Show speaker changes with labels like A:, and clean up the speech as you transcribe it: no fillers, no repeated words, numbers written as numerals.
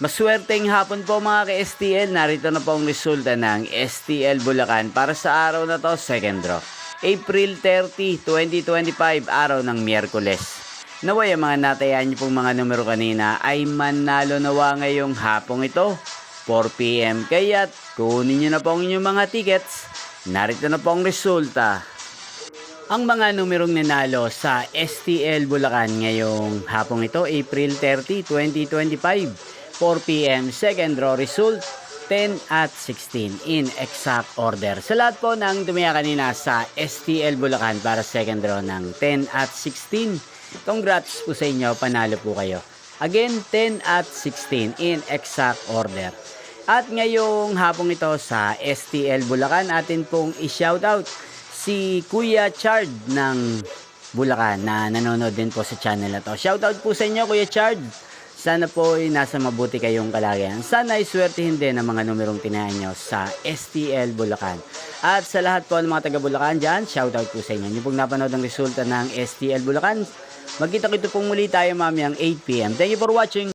A: Maswerteng hapon po mga ka-STL. Narito na po ang resulta ng STL Bulacan para sa araw na to, second draw. April 30, 2025, araw ng Miyerkules. Naway ang mga natayaan niyo pong mga numero kanina ay manalo nawa ngayong hapong ito, 4 PM. Kaya't kunin niyo na po ang inyong mga tickets. Narito na po ang resulta. Ang mga numerong nanalo sa STL Bulacan ngayong hapong ito, April 30, 2025. 4 PM, second draw result, 10 at 16 in exact order. Sa lahat po ng tumaya kanina sa STL Bulacan para second draw ng 10 at 16, congrats po sa inyo, panalo po kayo. Again, 10 at 16 in exact order. At ngayong hapong ito sa STL Bulacan, atin pong i-shoutout si Kuya Chard ng Bulacan na nanonood din po sa channel na to. Shoutout po sa inyo, Kuya Chard. Sana po ay nasa mabuti kayong kalagayan. Sana ay swertihin din ang mga numerong tinayan nyo sa STL Bulacan. At sa lahat po ng mga taga Bulacan dyan, shoutout po sa inyo. Hindi pong napanood ang resulta ng STL Bulacan. Magkita-kita pong muli tayo mamayang 8 PM. Thank you for watching.